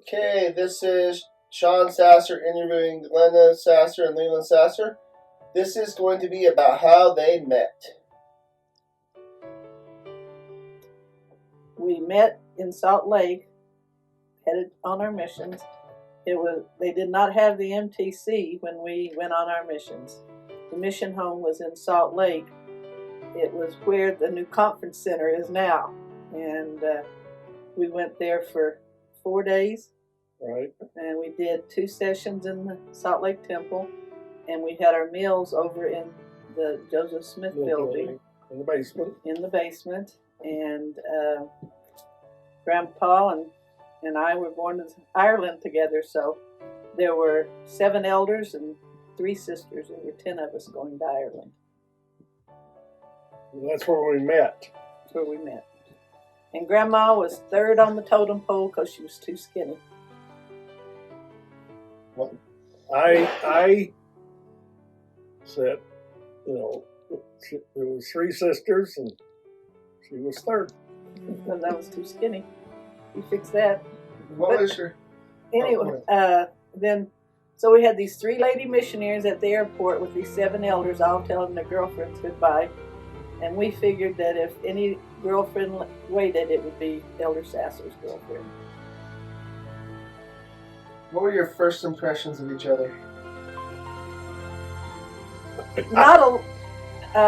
Okay, this is Sean Sasser interviewing Glenda Sasser and Leland Sasser. This is going to be about how they met. We met in Salt Lake, headed on our missions. They did not have the MTC when we went on our missions. The mission home was in Salt Lake. It was where the new conference center is now, and we went there for 4 days. Right. And we did 2 sessions in the Salt Lake Temple, and we had our meals over in the Joseph Smith building. In the basement. In the basement. And Grandpa and I were born in Ireland together, so there were 7 elders and 3 sisters. There were 10 of us going to Ireland. That's where we met. That's where we met. And Grandma was 3rd on the totem pole because she was too skinny. Well, I said, there was 3 sisters and she was 3rd. Because I was too skinny. You fixed that. What was your... Anyway, so we had these 3 lady missionaries at the airport with these 7 elders all telling their girlfriends goodbye. And we figured that if any girlfriend waited, it would be Elder Sasser's girlfriend. What were your first impressions of each other?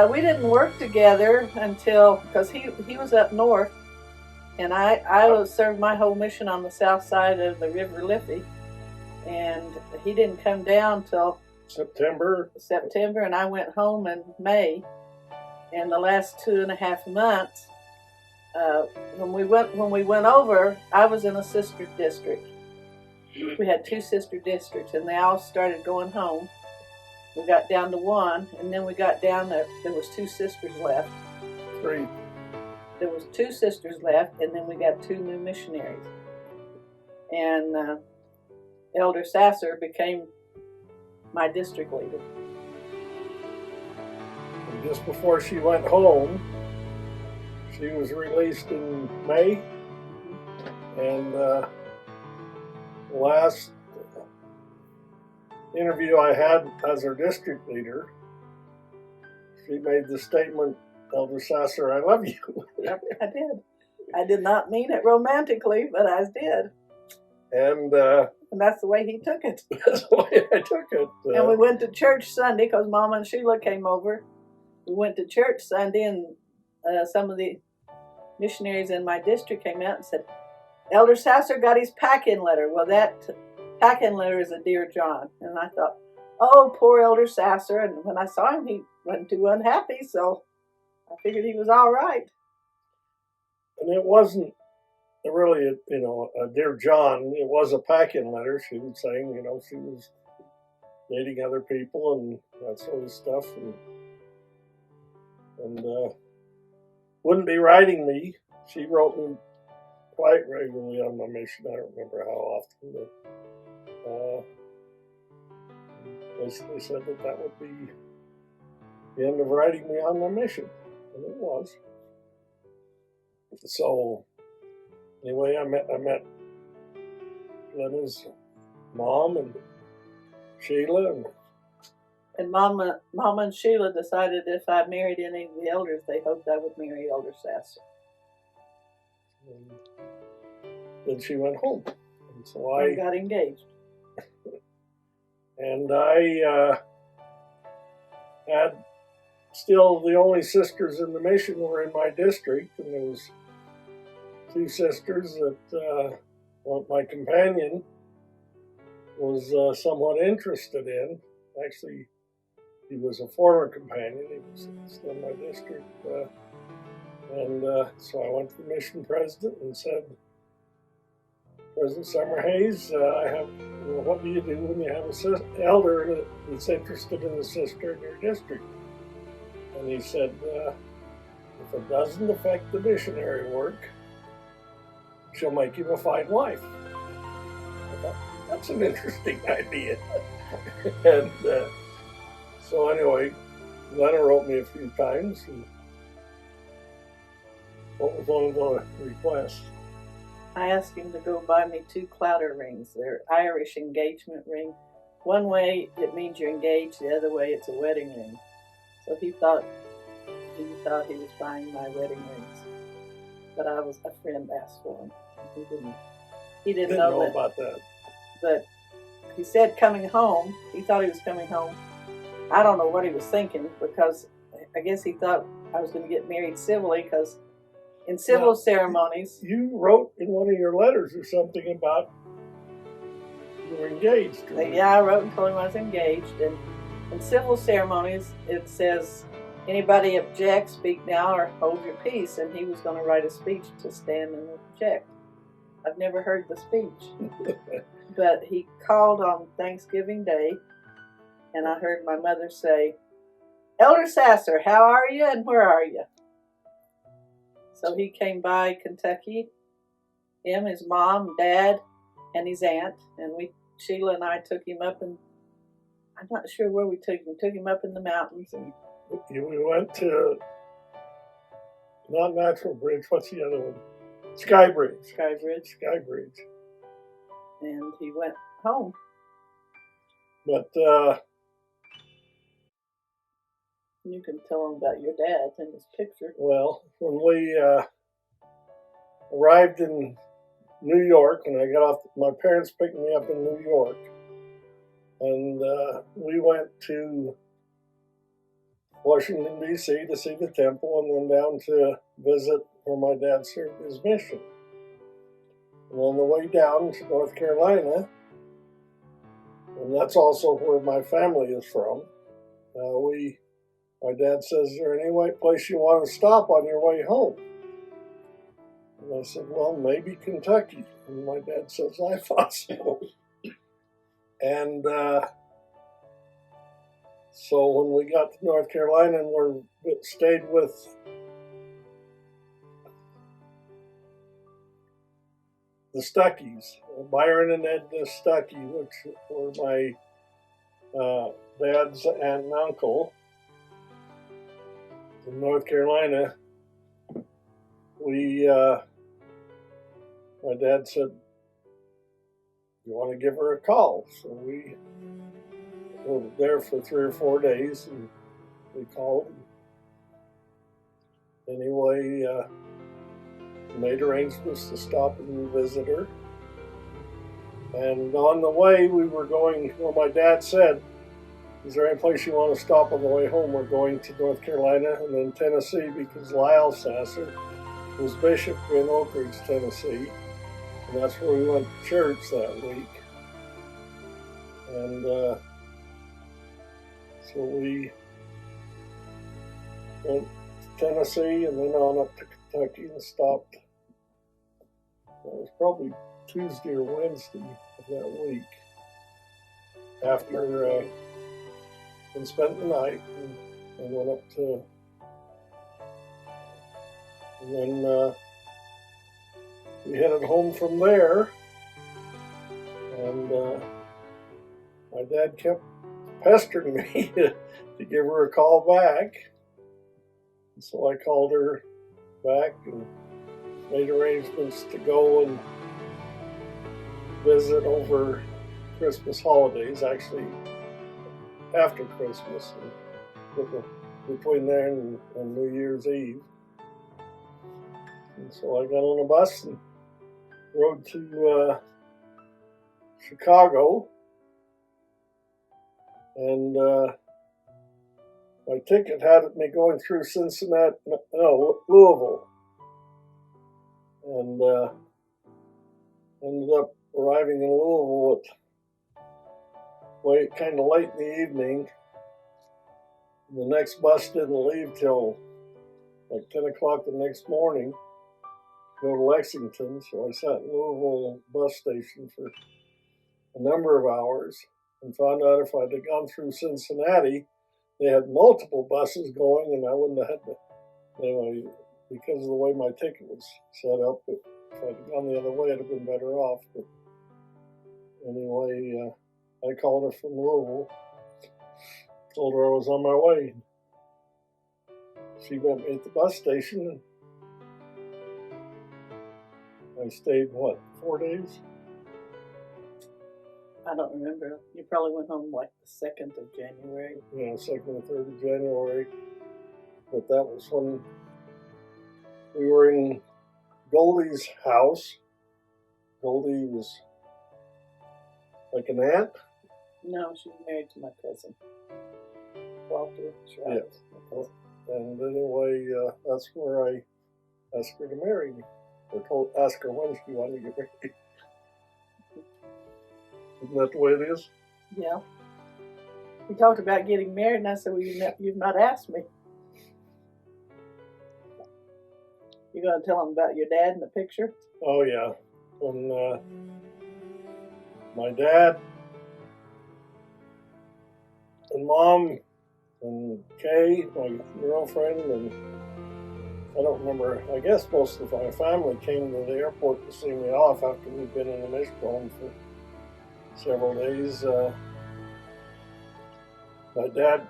We didn't work together until, because he was up north, and I served my whole mission on the south side of the River Liffey, and he didn't come down till September, and I went home in May. And the last 2.5 months, when we went over, I was in a sister district. We had 2 sister districts, and they all started going home. We got down to 1, and then we got down there was 2 sisters left. 3. There was 2 sisters left, and then we got 2 new missionaries. And Elder Sasser became my district leader. And just before she went home, she was released in May, and the last interview I had as her district leader, she made the statement, "Elder Sasser, I love you." Yep, I did. I did not mean it romantically, but I did. And that's the way he took it. That's the way I took it. And we went to church Sunday because Mama and Sheila came over. We went to church Sunday, and some of the missionaries in my district came out and said, "Elder Sasser got his pack-in letter." Well, that pack-in letter is a Dear John. And I thought, oh, poor Elder Sasser. And when I saw him, he wasn't too unhappy, so I figured he was all right. And it wasn't really, a Dear John. It was a pack-in letter. She was saying, she was dating other people and that sort of stuff. And wouldn't be writing me. She wrote me quite regularly on my mission. I don't remember how often, but basically said that would be the end of writing me on my mission, and it was. So anyway, I met Glenda's mom and Sheila, and Mama and Sheila decided if I married any of the elders, they hoped I would marry Elder Sasser. And then she went home, and so I got engaged. And I had still the only sisters in the mission were in my district, and there was 2 sisters that my companion was somewhat interested in. Actually, he was a former companion. He was still in my district. So I went to the mission president and said, "President Summerhays, what do you do when you have an elder that's interested in a sister in your district?" And he said, "If it doesn't affect the missionary work, she'll make you a fine wife." I thought, that's an interesting idea. And so anyway, Glenna wrote me a few times. And what was one of the requests? I asked him to go buy me 2 clouter rings. They're Irish engagement ring. One way it means you're engaged, the other way it's a wedding ring. So he thought he was buying my wedding rings, but a friend asked for them. He didn't. He didn't know about that. But he said coming home. He thought he was coming home. I don't know what he was thinking, because I guess he thought I was going to get married civilly, because in civil ceremonies... You wrote in one of your letters or something about you were engaged. Right? Yeah, I wrote and told him I was engaged. And in civil ceremonies, it says, anybody objects, speak now or hold your peace. And he was going to write a speech to stand and object. I've never heard the speech. But he called on Thanksgiving Day, and I heard my mother say, Elder Sasser, how are you and where are you? So he came by Kentucky, him, his mom, dad, and his aunt, and Sheila and I took him up, and I'm not sure where we took him. Took him up in the mountains. And we went to, not Natural Bridge, what's the other one? Sky Bridge. And he went home. But you can tell him about your dad in this picture. Well, when we arrived in New York, and I got off, my parents picked me up in New York, and we went to Washington, D.C. to see the temple, and then down to visit where my dad served his mission. And on the way down to North Carolina, and that's also where my family is from, my dad says, is there any place you want to stop on your way home? And I said, well, maybe Kentucky. And my dad says, I thought so. And so when we got to North Carolina and stayed with the Stuckeys, Byron and Edna Stuckey, which were my dad's aunt and uncle in North Carolina, my dad said, you want to give her a call? So we were there for 3 or 4 days, and we called. Anyway, made arrangements to stop and visit her. And on the way, we were going, my dad said, is there any place you want to stop on the way home? We're going to North Carolina and then Tennessee, because Lyle Sasser was bishop in Oak Ridge, Tennessee. And that's where we went to church that week. And so we went to Tennessee and then on up to Kentucky and stopped. It was probably Tuesday or Wednesday of that week. After and spent the night and went up to, and then we headed home from there, and my dad kept pestering me to give her a call back. And so I called her back and made arrangements to go and visit over Christmas holidays, actually after Christmas, and between there and New Year's Eve. And so I got on a bus and rode to Chicago, and my ticket had me going through Louisville, and ended up arriving in Louisville kind of late in the evening. The next bus didn't leave till like 10 o'clock the next morning to go to Lexington, so I sat in Louisville bus station for a number of hours and found out if I'd have gone through Cincinnati, they had multiple buses going, and I wouldn't have had to, anyway, because of the way my ticket was set up. If I'd gone the other way, I'd have been better off. But anyway, I called her from Louisville, told her I was on my way. She met me at the bus station, and I stayed, 4 days? I don't remember. You probably went home like the 2nd of January. Yeah, 2nd or 3rd of January. But that was when we were in Goldie's house. Goldie was like an aunt. No, she's married to my cousin, Walter Schreiber. Yes. And anyway, that's where I asked her to marry me. Or ask her when she wanted to get married. Isn't that the way it is? Yeah. We talked about getting married, and I said, well, you've not asked me. You going to tell them about your dad in the picture? Oh, yeah. When my dad and Mom and Kay, my girlfriend, and I don't remember, I guess most of my family came to the airport to see me off after we'd been in the mission home for several days. My dad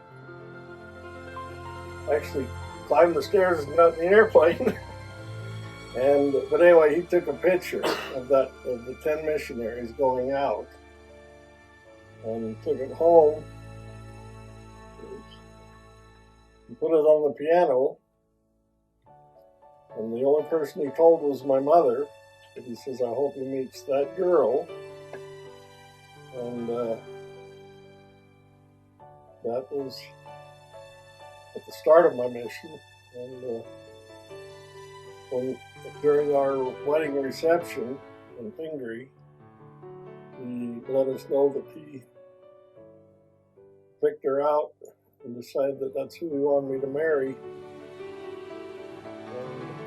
actually climbed the stairs and got in the airplane. But anyway, he took a picture of the 10 missionaries going out and took it home and put it on the piano. And the only person he told was my mother. But he says, I hope he meets that girl. And that was at the start of my mission. And during our wedding reception in Pingree, he let us know that he picked her out and decided that that's who he wanted me to marry. And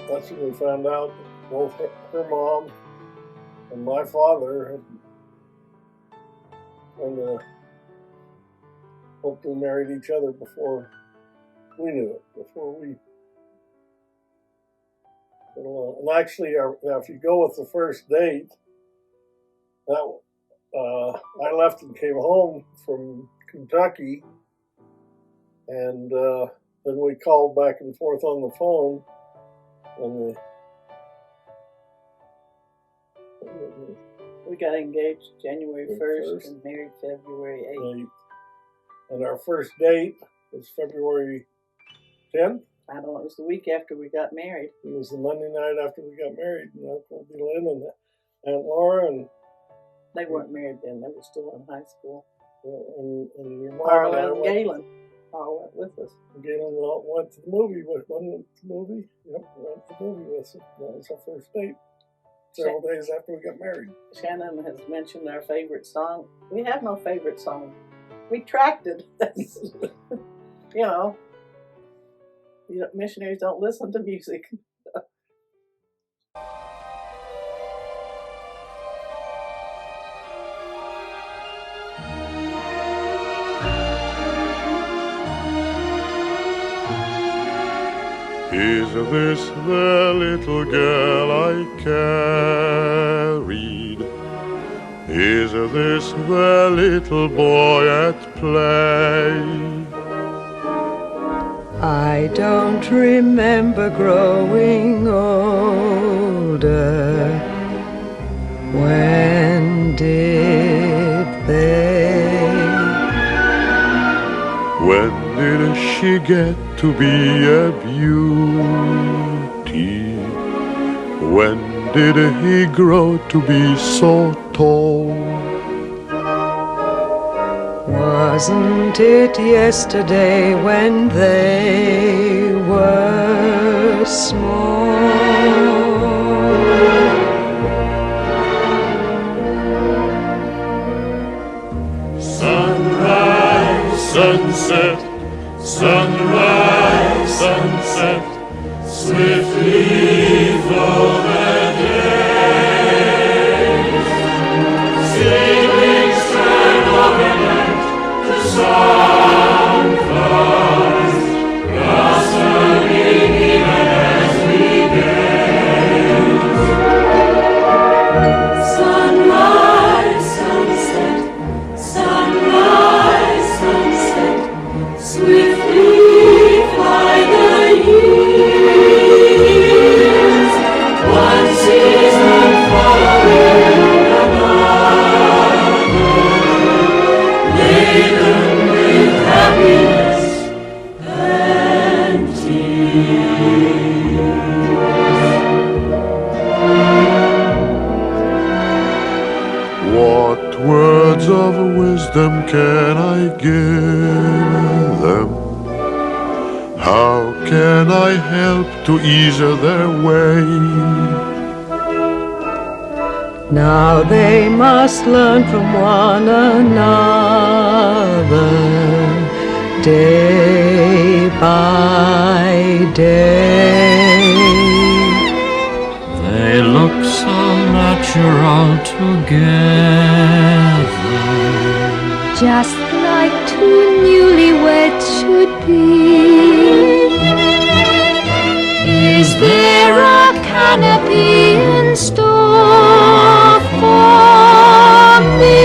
that's when we found out that both her mom and my father had kind of hoped we married each other before we knew it, before we. And actually, now if you go with the first date, that I left and came home from Kentucky, and then we called back and forth on the phone, and we got engaged January 1st and married February 8th. And our first date was February 10th. I don't know, it was the week after we got married. It was the Monday night after we got married, and Uncle Lynn and Aunt Laura and. They weren't married then; they were still in high school. And your mom Carla and Galen all went with us. Galen went to the movie with one. Movie, yep, went to the movie with us. That was our first date. Several days after we got married. Shannon has mentioned our favorite song. We have no favorite song. We tracked it. Missionaries don't listen to music. Is this the little girl I carried? Is this the little boy at play? I don't remember growing older. When did they? When did she get to be a beauty? When did he grow to be so tall? Wasn't it yesterday when they were small? Sunrise, sunset, sunrise, sunset, swiftly flow the days. Sailing strand overland to sunflowers, blossoming even as we gaze. Sunrise, sunset, sunrise, sunset, swiftly fly the years. of wisdom can I give them? How can I help to ease their way? Now they must learn from one another, day by day. They look so natural together, just like two newlyweds should be. Is there a canopy in store for me?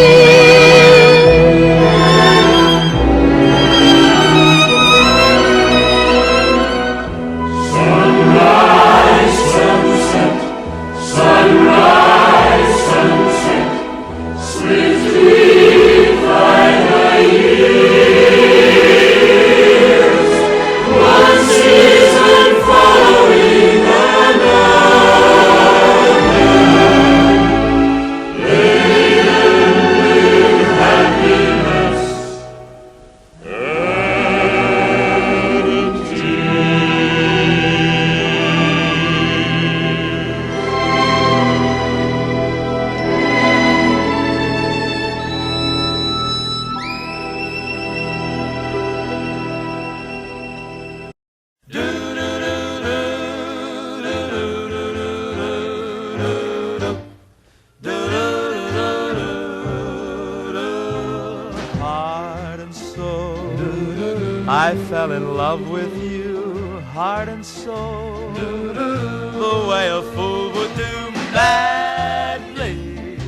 Sunrise, sunset, sunrise, sunset, swiftly fly the years. One season following another, laden with happiness and heart and soul, I fell in love with you, heart and soul, the way a fool would do madly,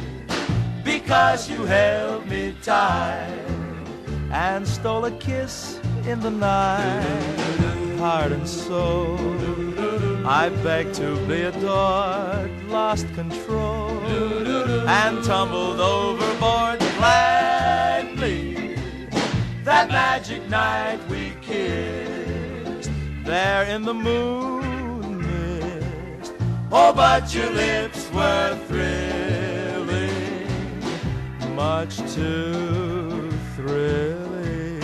because you held me tight and stole a kiss in the night, heart and soul. I begged to be adored, lost control, and tumbled overboard gladly. That magic night we kissed, there in the moon mist. Oh, but your lips were thrilling, much too thrilling.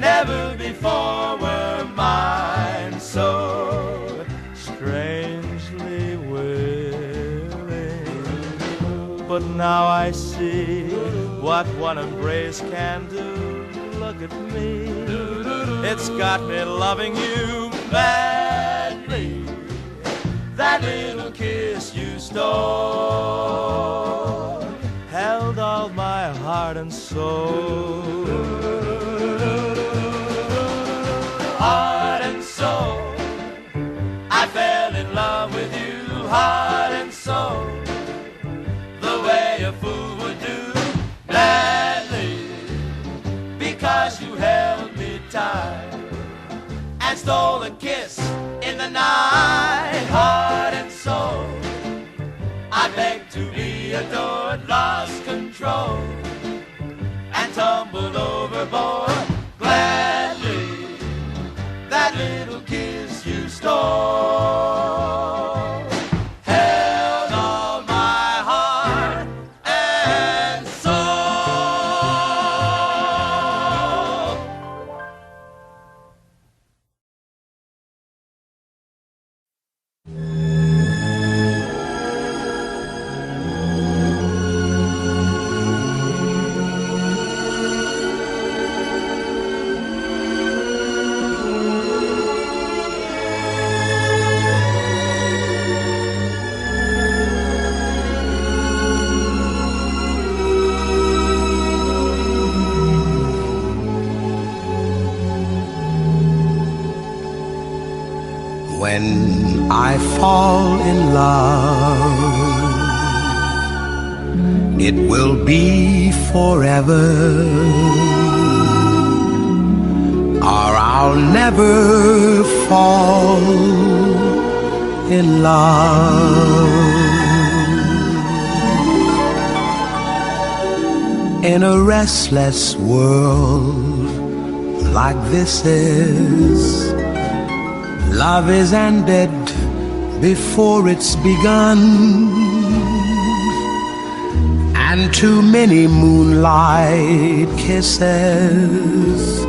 Never before were mine so strangely willing. But now I see what one embrace can do. Look at me, it's got me loving you madly. That little kiss you stole held all my heart and soul. Heart and soul, I fell in love with you, heart and soul, the way a fool would do gladly, because you held me tight and stole a kiss in the night, heart and soul. I begged to be adored, lost control, and tumbled overboard gladly. That little kiss you stole held all my heart and soul. When I fall in love, it will be forever, or I'll never fall in love. In a restless world like this is, love is ended before it's begun, and too many moonlight kisses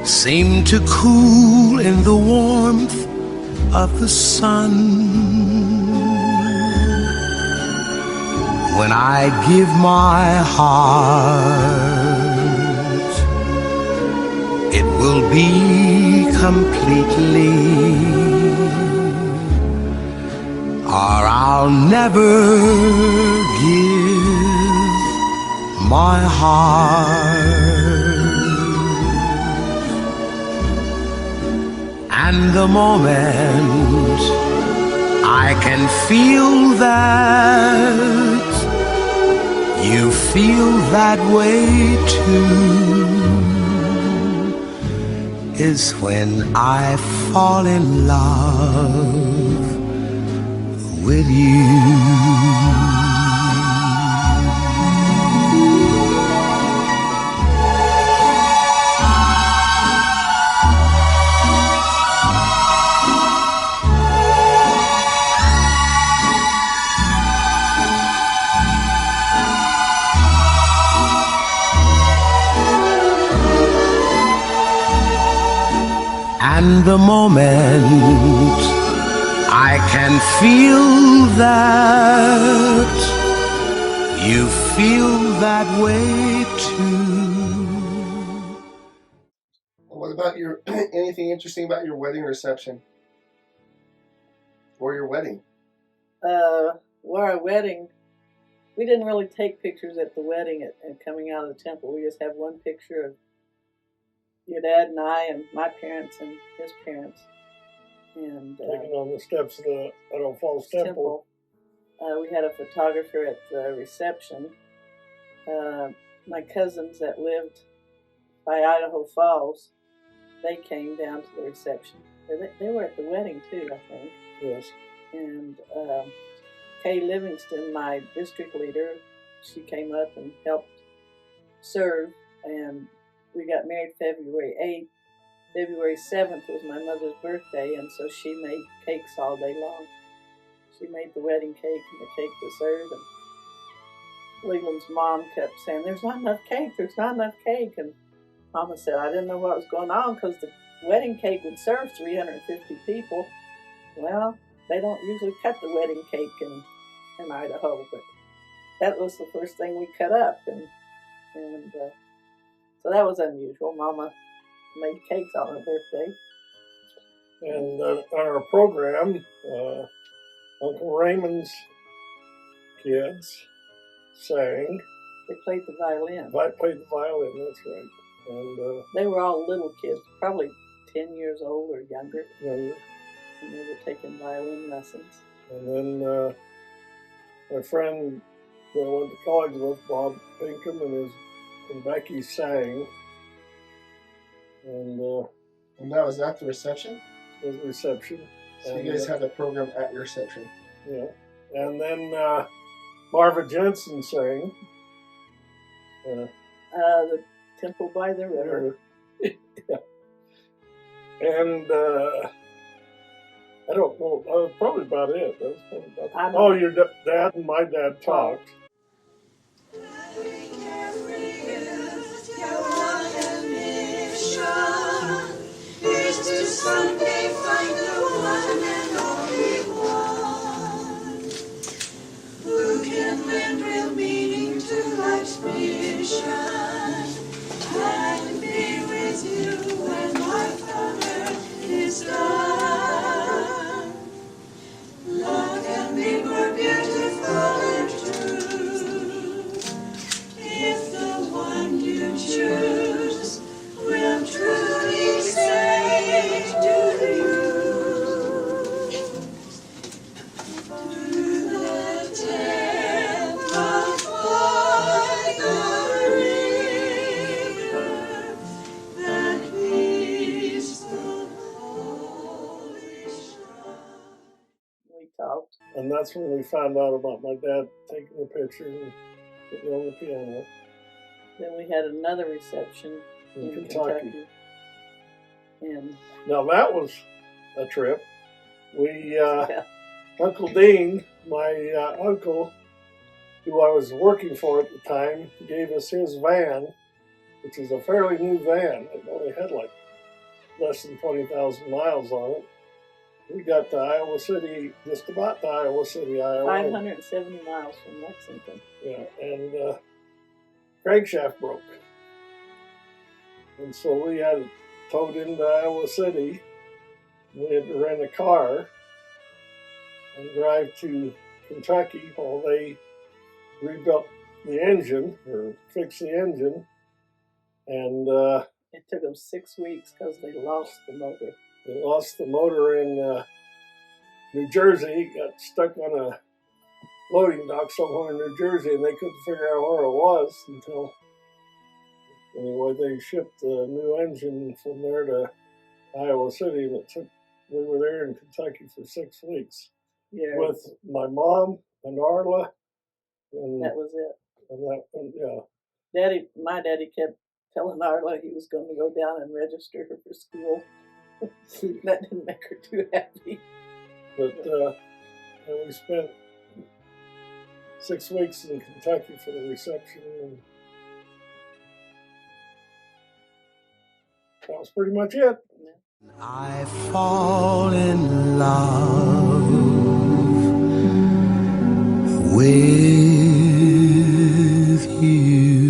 seem to cool in the warmth of the sun. When I give my heart, it will be completely, or I'll never give my heart. And the moment I can feel that you feel that way too is when I fall in love with you. And the moment I can feel that you feel that way too. What about your anything interesting about your wedding reception or your wedding? Well, our wedding, we didn't really take pictures at the wedding and coming out of the temple. We just have one picture of your dad and I and my parents and his parents. And taken on the steps of the Idaho Falls Temple. We had a photographer at the reception. My cousins that lived by Idaho Falls, they came down to the reception. They were at the wedding too, I think. Yes. And Kay Livingston, my district leader, she came up and helped serve. And we got married February 8th. February 7th was my mother's birthday, and so she made cakes all day long. She made the wedding cake and the cake dessert, and Leland's mom kept saying, "There's not enough cake, there's not enough cake." And Mama said, I didn't know what was going on because the wedding cake would serve 350 people. Well, they don't usually cut the wedding cake in Idaho, but that was the first thing we cut up, and so that was unusual. Mama made cakes on her birthday. And on our program, Uncle Raymond's kids sang. They played the violin. Played the violin, that's right. And they were all little kids, probably 10 years old or younger. Younger. And they were taking violin lessons. And then my friend that I went to college with, Bob Pinkham, and Becky sang. And that was at the reception? It was the reception. So you guys had a program at your reception? Yeah. And then Marva Jensen sang. The Temple by the River. Yeah. And I don't know, that was probably about it. That was probably about oh, your dad and my dad talked. Someday find the one and only one who can lend real meaning to life's mission and be with you when life on earth is done. Love can be more beautiful and true if the one you choose will truly say to you, to the temple by the river, that peaceful holy shrine. We talked. And that's when we found out about my dad taking the picture and putting on the piano. Then we had another reception in Kentucky. And now that was a trip. We, Uncle Dean, my uncle, who I was working for at the time, gave us his van, which is a fairly new van. It only had like less than 20,000 miles on it. We got to Iowa City, just about to Iowa City, Iowa. 570 miles from Lexington. Yeah, and crankshaft broke. And so we had it towed into Iowa City. We had to rent a car and drive to Kentucky while they rebuilt the engine or fixed the engine. And It took them 6 weeks because they lost the motor. they lost the motor in New Jersey, got stuck on a loading dock somewhere in New Jersey, and they couldn't figure out where it was until, anyway, they shipped the new engine from there to Iowa City, and we were there in Kentucky for 6 weeks Yeah, with my mom and Arla, and that was it. My daddy kept telling Arla he was going to go down and register her for school. That didn't make her too happy. But and we spent 6 weeks in Kentucky for the reception, and that was pretty much it. I fall in love with you.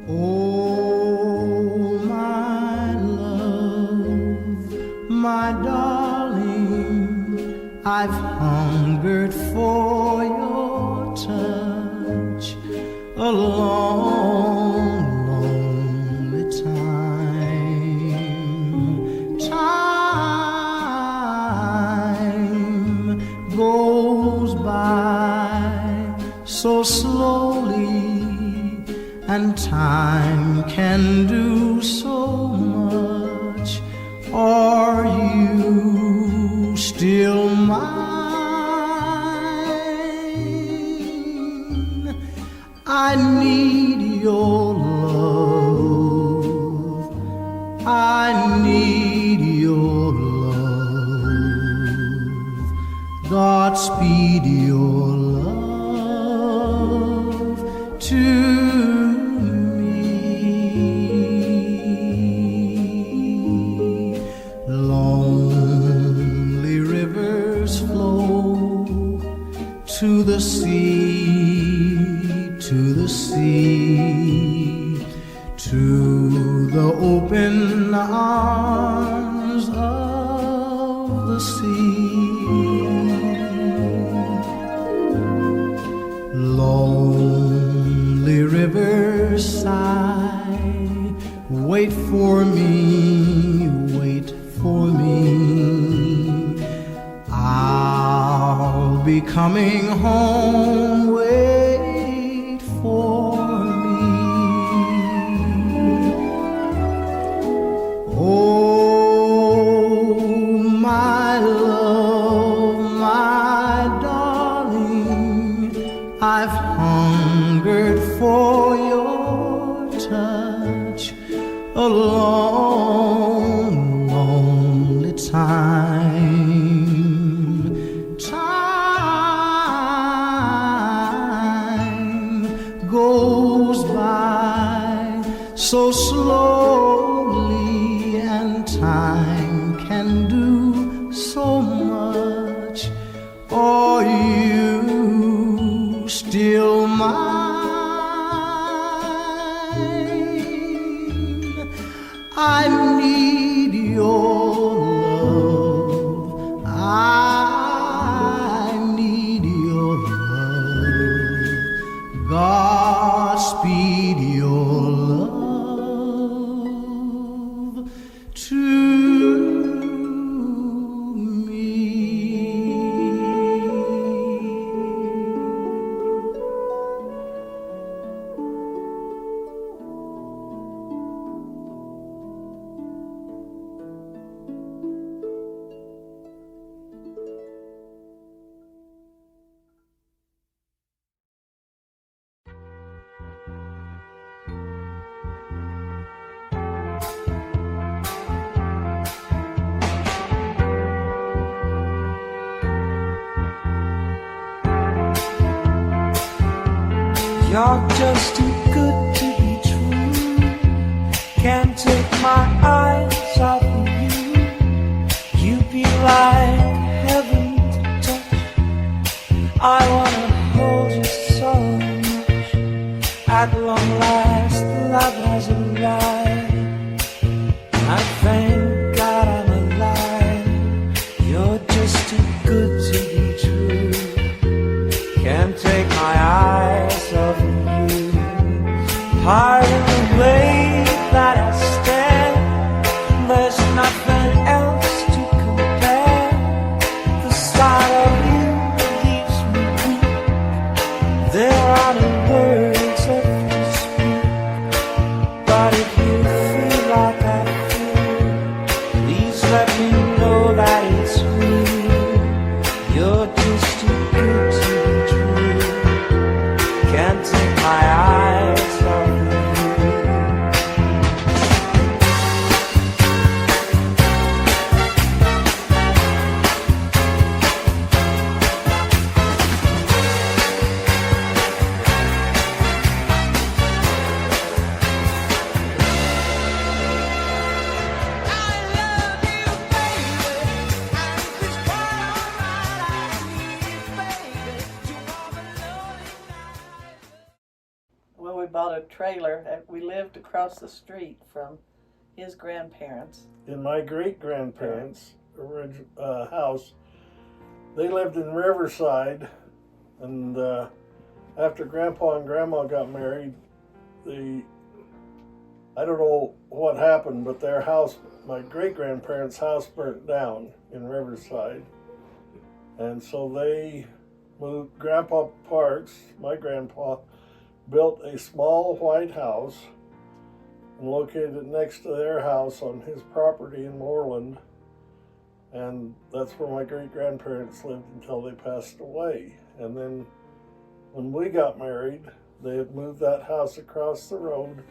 Oh, my love, my darling, I've hungered for your touch a long, lonely time. Time goes by so slowly, and time can do so much. Are you still mine? I need your love. I need your love. Godspeed your love to to the sea, to the sea, to the open arms of the sea. Lonely river sigh, wait for me, wait for me. I'll be coming home, wait for me. Oh, my love, my darling, I've hungered for your touch a long, lonely time. Goes by so slowly, and time can do so much. Are you still mine? I need your love. I need your love. Godspeed your love to You're just too good to be true. Can't take my eyes off of you. You'd be like heaven to touch. I wanna hold you so much. At long last, love has arrived. I thank God I'm alive. You're just too good to be true. Can't take my eyes off of you. Pardon the way that I stand. There's nothing else to compare. The sight of you leaves me weak. There are no words left to speak. But if you feel like I feel, please let me know that it's real. You're just too good to be true. Can't take my eyes off of you. Well, we bought a trailer. We lived across the street from his grandparents. In my great-grandparents' house, they lived in Riverside, and after Grandpa and Grandma got married, I don't know what happened, but their house, my great-grandparents' house, burnt down in Riverside. And so they moved. Grandpa Parks, my grandpa, built a small white house and located it next to their house on his property in Moreland. And that's where my great-grandparents lived until they passed away. And then when we got married, they had moved that house across the road,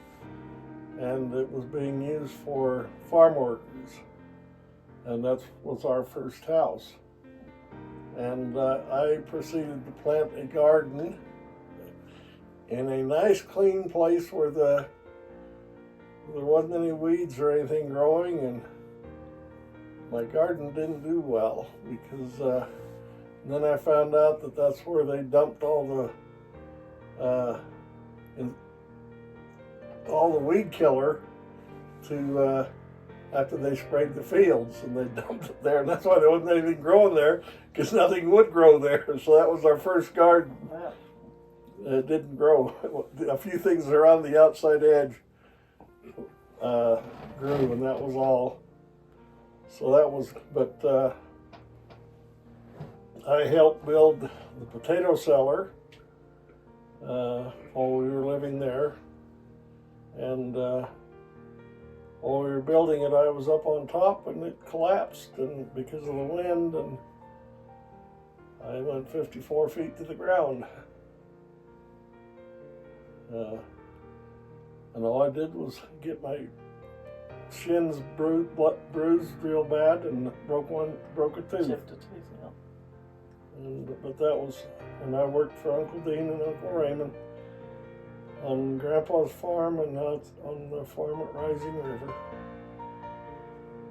and it was being used for farm workers. And that was our first house. And I proceeded to plant a garden in a nice clean place where there wasn't any weeds or anything growing, and my garden didn't do well because then I found out that that's where they dumped all the weed killer to after they sprayed the fields, and they dumped it there, and that's why there wasn't anything growing there, because nothing would grow there. So that was our first garden. Wow. It didn't grow. A few things around the outside edge grew, and that was all. So that was, but I helped build the potato cellar while we were living there. And while we were building it, I was up on top, and it collapsed, and because of the wind, and I went 54 feet to the ground. And all I did was get my shins bruised real bad, and broke a tooth. Chipped a tooth, yeah. But that was, and I worked for Uncle Dean and Uncle Raymond on Grandpa's farm and on the farm at Rising River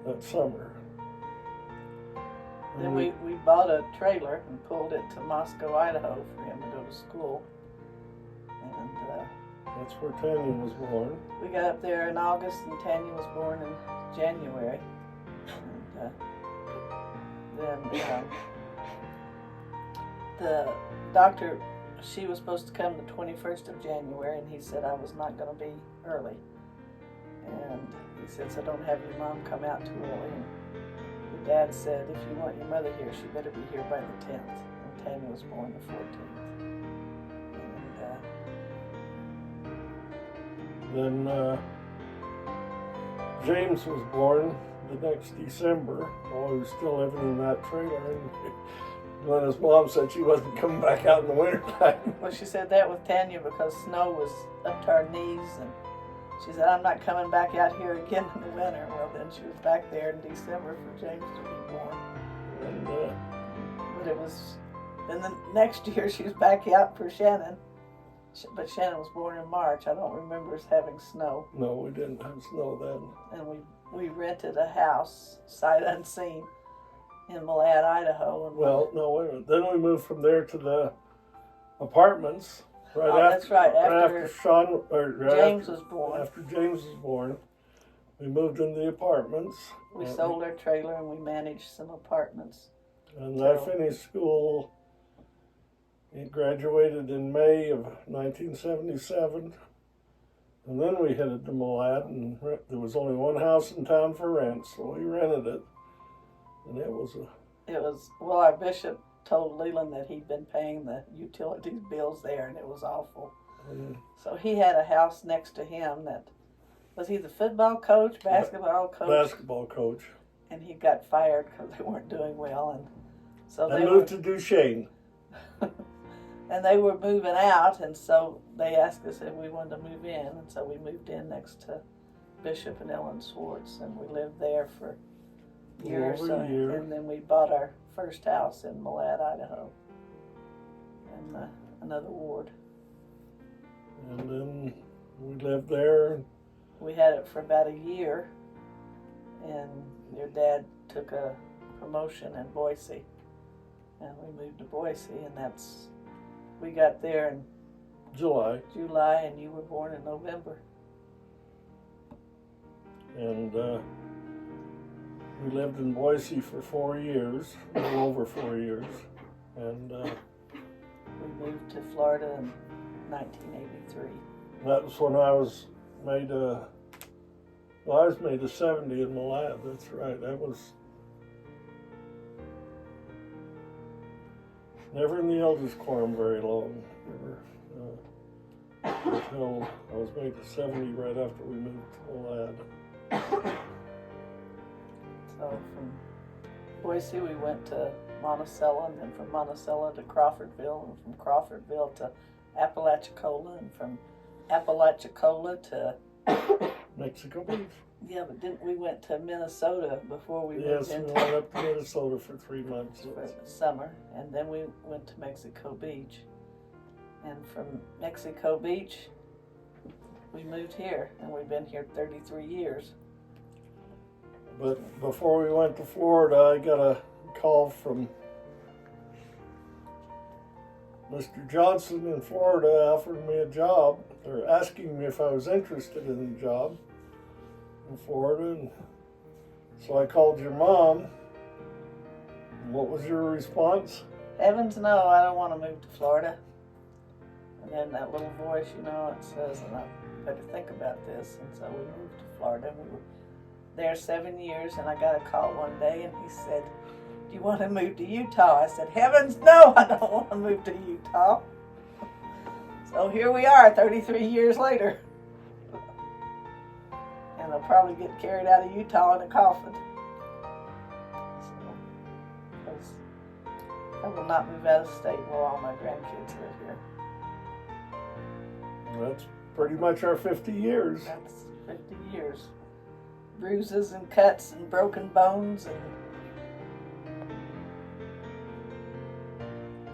that summer. Then we bought a trailer and pulled it to Moscow, Idaho for him to go to school. And that's where Tanya was born. we got up there in August, and Tanya was born in January. And then the doctor, she was supposed to come the 21st of January, and he said I was not going to be early. And he said, so don't have your mom come out too early. And your dad said, if you want your mother here, she better be here by the 10th. And Tanya was born the 14th. And Then James was born the next December while he was still living in that trailer. And when his mom said she wasn't coming back out in the wintertime. well, she said that with Tanya because snow was up to our knees, and she said, I'm not coming back out here again in the winter. Well, then she was back there in December for James to be born. And But it was, then the next year she was back out for Shannon. But Shannon was born in March. I don't remember us having snow. No, we didn't have snow then. And we rented a house, sight unseen, in Malad, Idaho. And Well, no, wait a minute. Then we moved from there to the apartments. Right Oh, after, that's right, after after Sean or right James after, was born. After James was born, we moved into the apartments. We sold our trailer and we managed some apartments. And I finished school. He graduated in May of 1977. And then we headed to Malad, and there was only one house in town for rent, so we rented it. And it was Well, our bishop told Leland that he'd been paying the utilities bills there, and it was awful. So he had a house next to him that, was he the football coach, basketball coach? Basketball coach. And he got fired because they weren't doing well, and so I they moved to Duchesne. and they were moving out, and so they asked us if we wanted to move in, and so we moved in next to Bishop and Ellen Swartz, and we lived there for a year or Over so, a year. and then we bought our first house in Malad, Idaho, in another ward. And then we lived there. We had it for about a year, and your dad took a promotion in Boise, and we moved to Boise, and we got there in July. July, and you were born in November. And we lived in Boise for 4 years, a little over 4 years. And We moved to Florida in 1983. that was when I was made a 70 in Malad, that's right. That was never in the elders quorum very long. Never, until I was made to 70 right after we moved to Malad. So from Boise, we went to Monticello, and then from Monticello to Crawfordville, and from Crawfordville to Apalachicola, and from Apalachicola to Mexico Beach. yeah, but didn't we went to Minnesota before we Yes, moved we into went up to Minnesota for 3 months. for the summer, and then we went to Mexico Beach, and from Mexico Beach we moved here, and we've been here 33 years. But before we went to Florida, I got a call from Mr. Johnson in Florida offering me a job, or asking me if I was interested in the job in Florida. And so I called your mom. And what was your response? Heavens no, I don't want to move to Florida. And then that little voice, it says, and I better think about this. And so we moved to Florida, and we were there 7 years, and I got a call one day, and he said, do you want to move to Utah? I said, heavens no, I don't want to move to Utah. So here we are 33 years later. And I'll probably get carried out of Utah in a coffin. So, 'cause I will not move out of state while all my grandkids live here. That's pretty much our 50 years. That's 50 years. Bruises and cuts and broken bones and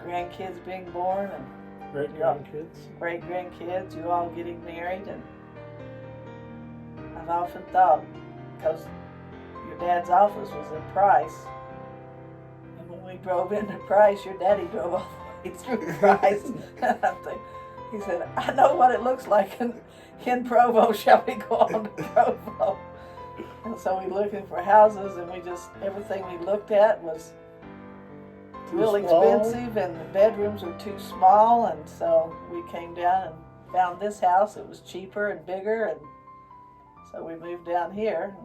grandkids being born and Great grandkids. great grandkids, you all getting married. And I've often thought, because your dad's office was in Price, and when we drove into Price, your daddy drove all the way through Price. And I think, he said, I know what it looks like in Provo. Shall we go on to Provo? And so we looking for houses, and everything we looked at was real expensive, and the bedrooms were too small, and so we came down and found this house. It was cheaper and bigger, and so we moved down here.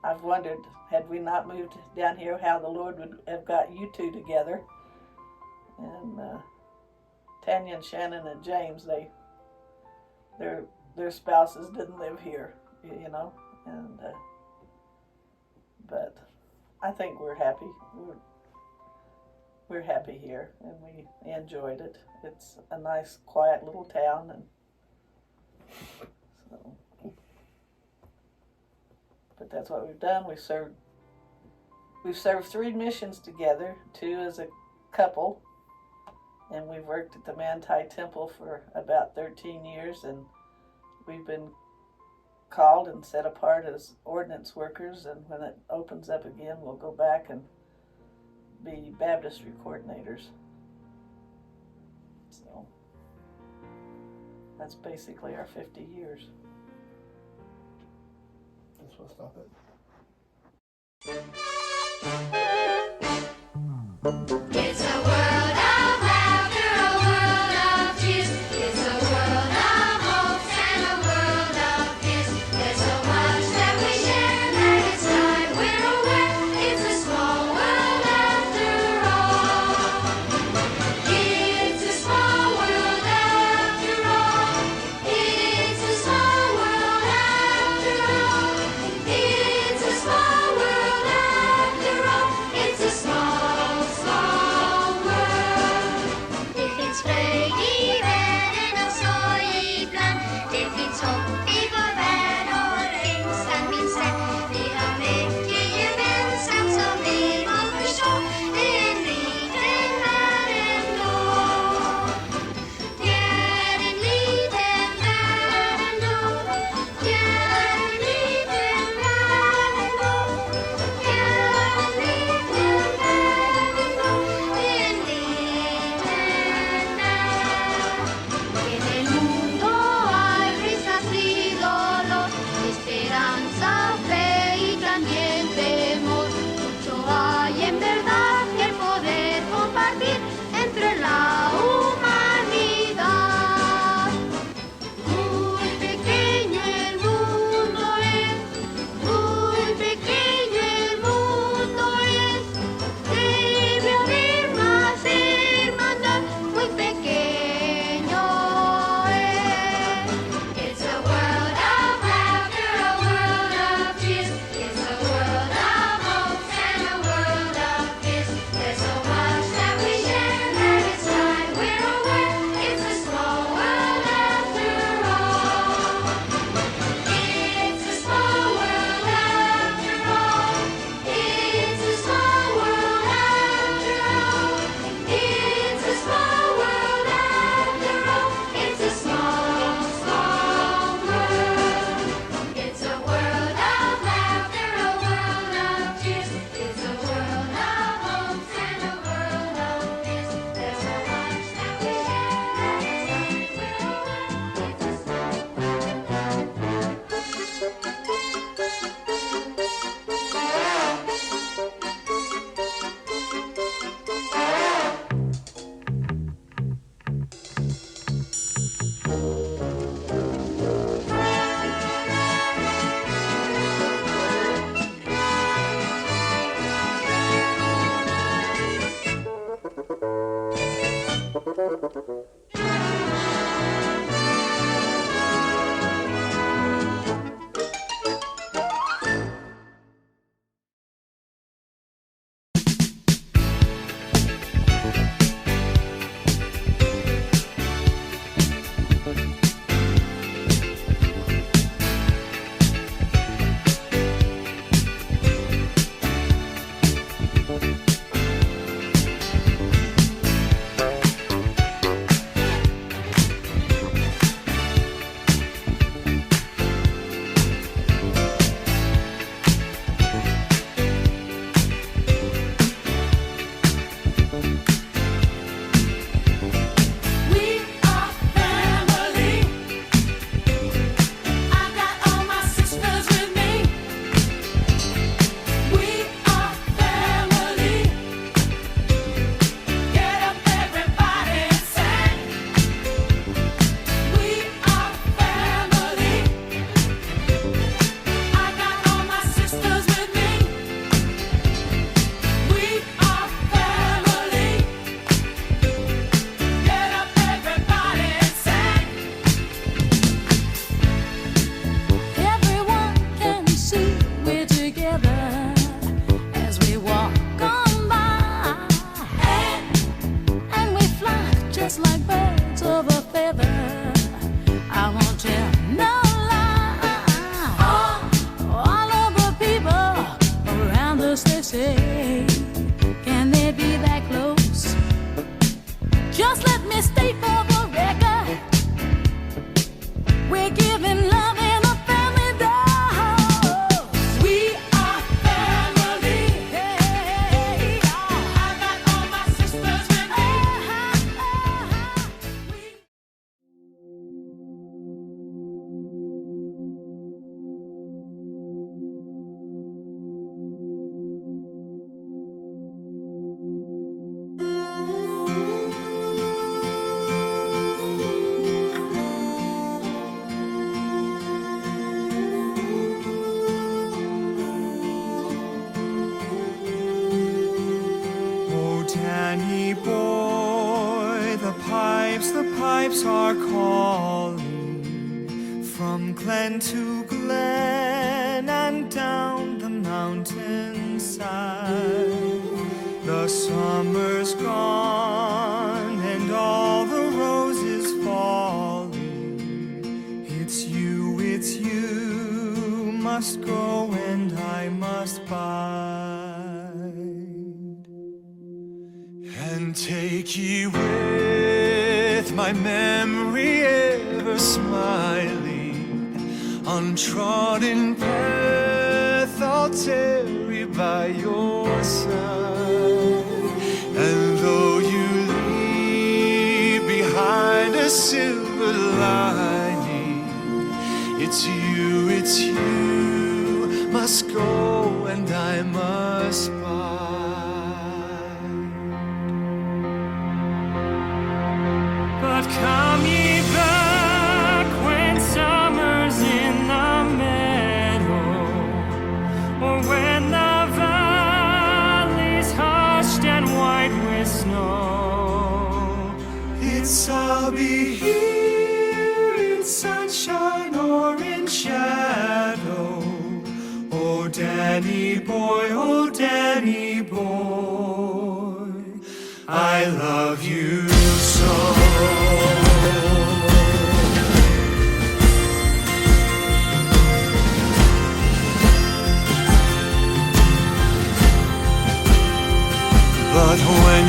I've wondered, had we not moved down here, how the Lord would have got you two together. And Tanya and Shannon and James, their spouses didn't live here, and but I think we're happy. We're happy here, and we enjoyed it. It's a nice, quiet little town, and so. But that's what we've done. We've served 3 missions together, 2 as a couple, and we've worked at the Manti Temple for about 13 years, and we've been called and set apart as ordinance workers, and when it opens up again, we'll go back and be baptistry coordinators. So that's basically our 50 years. Just want to stop it. It's a world of laughter, a world of tears. It's a world of hopes and a world of peace. There's so much that we share that it's time we're aware. It's a small world after all. It's a small world after all. It's a small world after all. It's a small world after all. It's a small, small world. Det finns fröjd i världen och sorg ibland. Det finns hopp i vår värld och längtan minns den. Vi har mycket gemensamt som vi må förstå. Det är en liten värld ändå. Det är en liten värld ändå. Det är en liten värld ändå. Det är en liten värld ändå. Det är en liten värld. En el mundo hay risas y dolor, esperanza, fe y también temor. Mucho hay en verdad que poder compartir entre la humanidad. Muy pequeño el mundo es, muy pequeño el mundo es. Debe haber más hermandad, muy pequeño es. It's a world of laughter, a world of tears. It's a world of hopes and a world of peace. There's so much that we share that it's time we're aware. It's a small world after all. It's a small world after all. It's a small world after all. It's a small world after all. It's a small, small world. It's a world of laughter, a world of tears. It's a world of hopes and a world of peace. There's so much that we share that it's time we're aware. It's a small Danny boy, the pipes are calling from glen to glen and down the mountainside. The summer's gone and all the roses falling. It's you must go and I must bide. And take ye with my memory ever smiling, untrodden path I'll tarry by your side. And though you leave behind a silver lining, it's you must go and I must bide. But come ye back when summer's in the meadow, or when the valley's hushed and white with snow. I'll be here in sunshine or in shadow. Oh, Danny boy, I love you so. But when